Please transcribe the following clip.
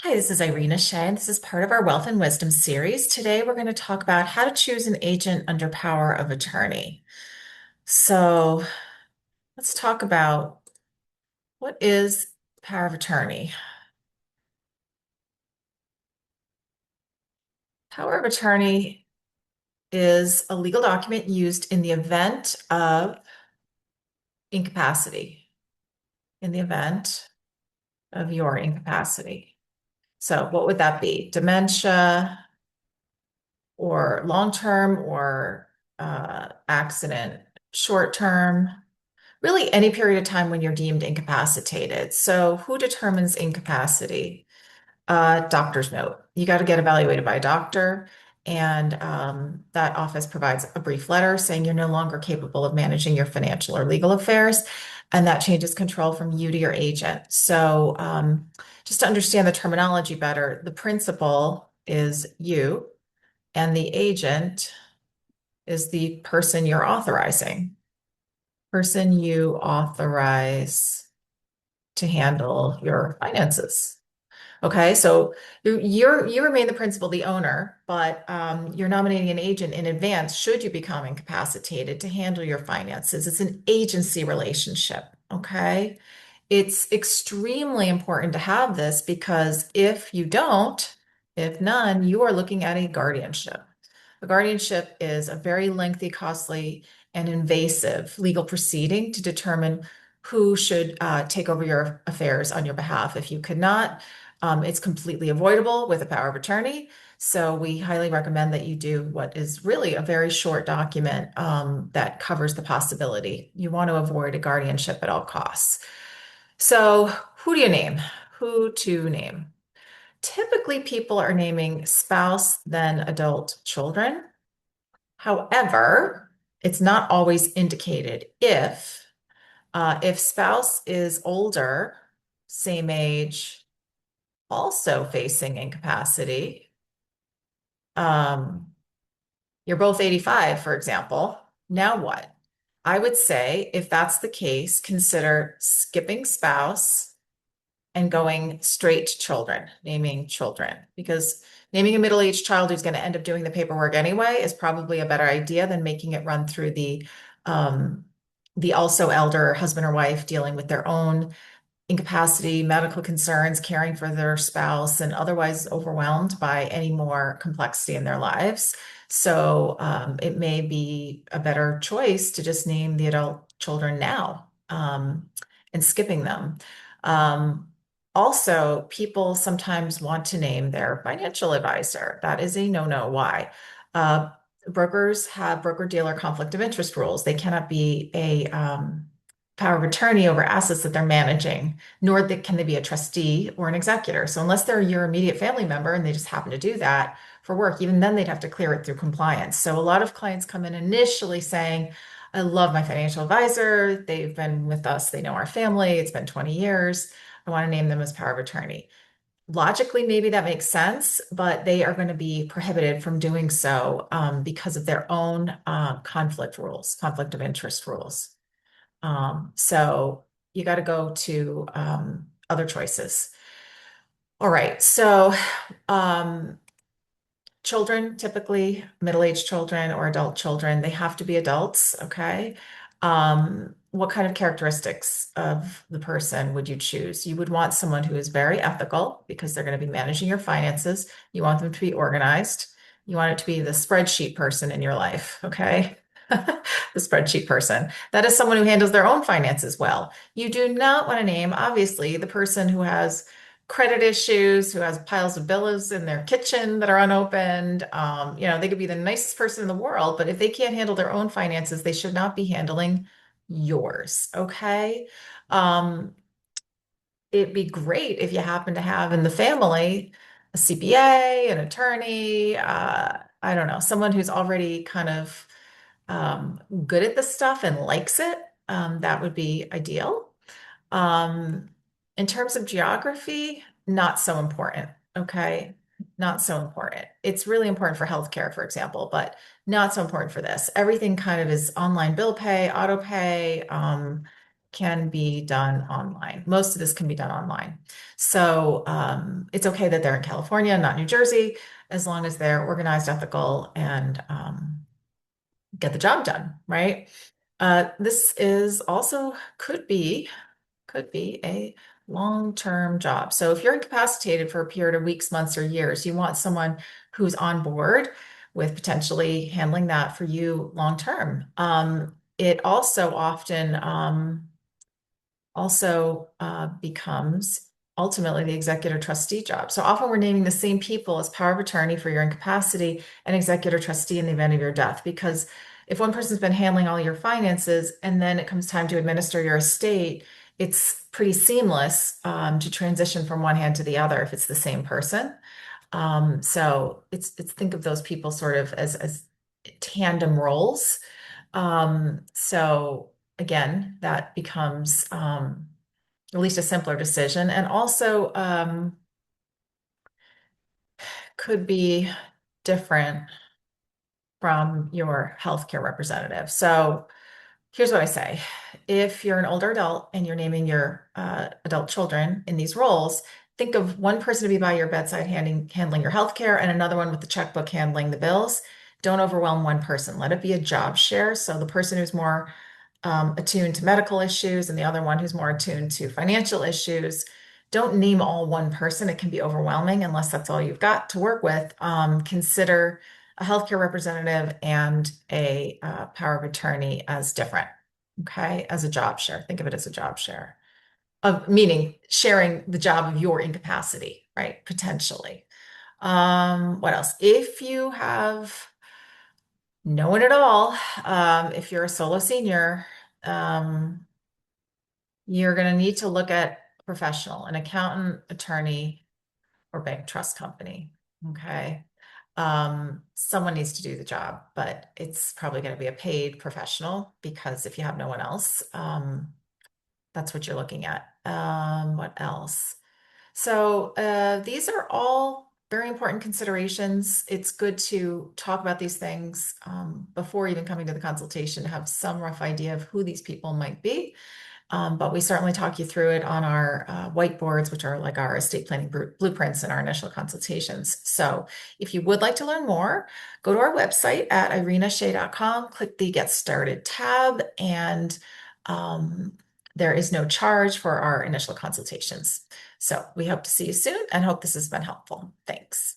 Hi, this is Irina Shea, and this is part of our Wealth and Wisdom series. Today, we're going to talk about how to choose an agent under power of attorney. So, let's talk about what is power of attorney. Power of attorney is a legal document used in the event of incapacity, in the event of your incapacity. So, what would that be? Dementia or long term or accident, short term? Really any period of time when you're deemed incapacitated. So who determines incapacity? Doctor's note. You got to get evaluated by a doctor, and that office provides a brief letter saying you're no longer capable of managing your financial or legal affairs, and that changes control from you to your agent. So just to understand the terminology better, the principal is you, and the agent is the person you authorize to handle your finances. Okay, so you remain the principal, the owner, but you're nominating an agent in advance should you become incapacitated to handle your finances. It's an agency relationship. Okay, it's extremely important to have this because if you don't, if none, you are looking at a guardianship. A guardianship is a very lengthy, costly, and invasive legal proceeding to determine who should take over your affairs on your behalf. If you could not, it's completely avoidable with a power of attorney. So we highly recommend that you do what is really a very short document that covers the possibility. You want to avoid a guardianship at all costs. So who do you name? Who to name? Typically, people are naming spouse, then adult children. However, it's not always indicated if spouse is older, same age, also facing incapacity. Um, you're both 85, for example. Now what? I would say if that's the case, consider skipping spouse and going straight to children, naming children, because naming a middle-aged child who's going to end up doing the paperwork anyway is probably a better idea than making it run through the also elder husband or wife dealing with their own incapacity, medical concerns, caring for their spouse, and otherwise overwhelmed by any more complexity in their lives. So it may be a better choice to just name the adult children now and skipping them. Um, Also, people sometimes want to name their financial advisor. That is a no-no. Why? Uh, Brokers have broker-dealer conflict of interest rules. They cannot be a power of attorney over assets that they're managing, nor can they be a trustee or an executor. So unless they're your immediate family member and they just happen to do that for work, even then they'd have to clear it through compliance. So a lot of clients come in initially saying, I love my financial advisor. They've been with us. They know our family. It's been 20 years. I want to name them as power of attorney. Logically, maybe that makes sense, but they are going to be prohibited from doing so because of their own conflict rules, conflict of interest rules. So you got to go to other choices. All right. So um, children, typically middle-aged children or adult children, they have to be adults. Okay. What kind of characteristics of the person would you choose? You would want someone who is very ethical because they're going to be managing your finances. You want them to be organized. You want it to be the spreadsheet person in your life. Okay. The spreadsheet person. That is someone who handles their own finances well. You do not want to name, obviously, the person who has credit issues, who has piles of bills in their kitchen that are unopened. They could be the nicest person in the world, but if they can't handle their own finances, they should not be handling yours. Okay. Um, it'd be great if you happen to have in the family a CPA, an attorney, I don't know, someone who's already kind of good at this stuff and likes it. That would be ideal. Um, in terms of geography, not so important. Okay. Not so important. It's really important for healthcare, for example, but not so important for this. Everything kind of is online bill pay, auto pay. can be done online. Most of this can be done online. So it's okay that they're in California, not New Jersey, as long as they're organized, ethical, and get the job done, right? This is also could be a long-term job. So if you're incapacitated for a period of weeks, months, or years, you want someone who's on board with potentially handling that for you long term. It also often becomes ultimately the executor trustee job. So often we're naming the same people as power of attorney for your incapacity and executor trustee in the event of your death. Because if one person's been handling all your finances and then it comes time to administer your estate, it's pretty seamless to transition from one hand to the other if it's the same person. So it's think of those people sort of as tandem roles. So again, that becomes at least a simpler decision, and also could be different from your healthcare representative. So here's what I say. If you're an older adult and you're naming your adult children in these roles, think of one person to be by your bedside handling your healthcare and another one with the checkbook handling the bills. Don't overwhelm one person. Let it be a job share. So the person who's more attuned to medical issues and the other one who's more attuned to financial issues. Don't name all one person. It can be overwhelming unless that's all you've got to work with. Consider a healthcare representative and a power of attorney as different, okay, as a job share. Think of it as a job share, of meaning sharing the job of your incapacity, right? Potentially. What else? If you have no one at all, if you're a solo senior, um, you're going to need to look at a professional, an accountant, attorney, or bank trust company. Okay. Someone needs to do the job, but it's probably going to be a paid professional because if you have no one else, that's what you're looking at. What else? So these are all very important considerations. It's good to talk about these things before even coming to the consultation to have some rough idea of who these people might be. But we certainly talk you through it on our whiteboards, which are like our estate planning blueprints in our initial consultations. So if you would like to learn more, go to our website at irinashea.com, click the Get Started tab, and um, there is no charge for our initial consultations. So we hope to see you soon and hope this has been helpful. Thanks.